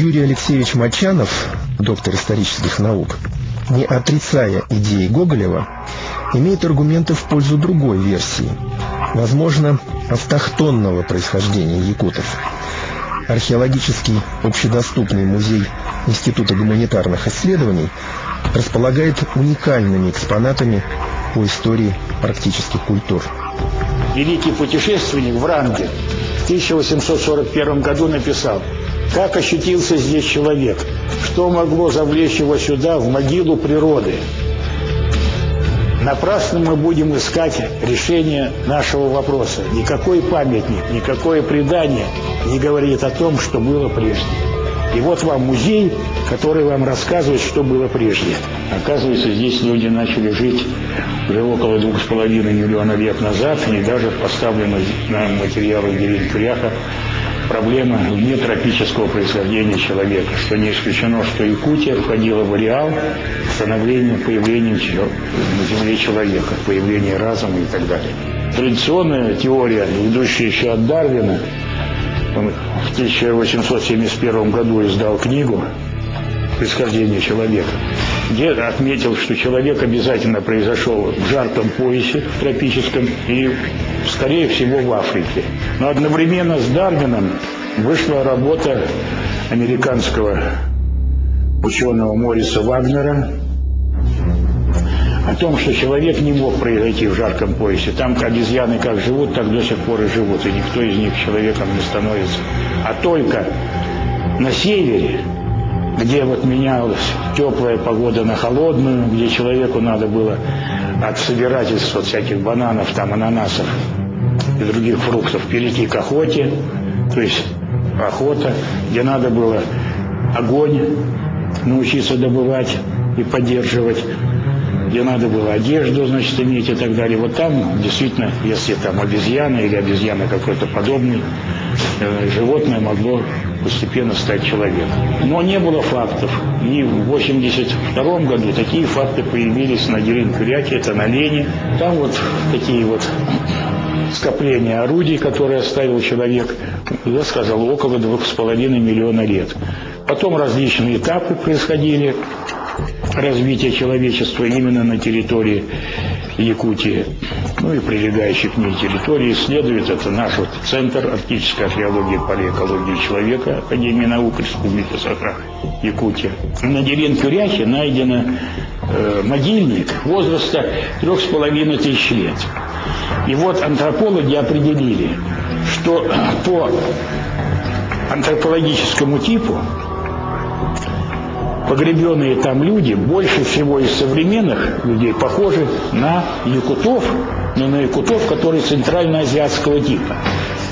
Юрий Алексеевич Мочанов, доктор исторических наук, не отрицая идеи Гоголева, имеет аргументы в пользу другой версии, возможно, автохтонного происхождения якутов. Археологический общедоступный музей Института гуманитарных исследований располагает уникальными экспонатами по истории арктических культур. Великий путешественник Врангель в 1841 году написал: «Как ощутился здесь человек? Что могло завлечь его сюда, в могилу природы? Напрасно мы будем искать решение нашего вопроса. Никакой памятник, никакое предание не говорит о том, что было прежде». И вот вам музей, который вам рассказывает, что было прежде. Оказывается, здесь люди начали жить уже около 2,5 миллиона лет назад, и даже поставлена на материалы Дерень-Куряха проблема внетропического происхождения человека, что не исключено, что Якутия входила в ареал становления, появления на Земле человека, появления разума и так далее. Традиционная теория, идущая еще от Дарвина, он в 1871 году издал книгу «Происхождение человека», где отметил, что человек обязательно произошел в жарком поясе, в тропическом, и, скорее всего, в Африке. Но одновременно с Дарвином вышла работа американского ученого Мориса Вагнера о том, что человек не мог произойти в жарком поясе. Там обезьяны как живут, так до сих пор и живут, и никто из них человеком не становится. А только на севере, где вот менялась теплая погода на холодную, где человеку надо было от собирательства всяких бананов, там, ананасов и других фруктов перейти к охоте, то есть охота, где надо было огонь научиться добывать и поддерживать, где надо было одежду, значит, иметь и так далее. Вот там, действительно, если там обезьяна или обезьяна какой-то подобный, животное могло постепенно стать человеком. Но не было фактов. И в 1982 году такие факты появились на Дерень-Куряхе, это на Лене. Там вот такие вот скопления орудий, которые оставил человек, я сказал, около 2,5 миллиона лет. Потом различные этапы происходили развития человечества именно на территории Якутии, ну и прилегающих к ней территорий. Исследует это наш вот Центр арктической археологии и палеокологии человека Академии наук Республики Саха-Якутия. На Дерень-Куряхе найден могильник возраста 3500 лет. И вот антропологи определили, что по антропологическому типу погребенные там люди больше всего из современных людей похожи на якутов, но на якутов, которые центральноазиатского типа.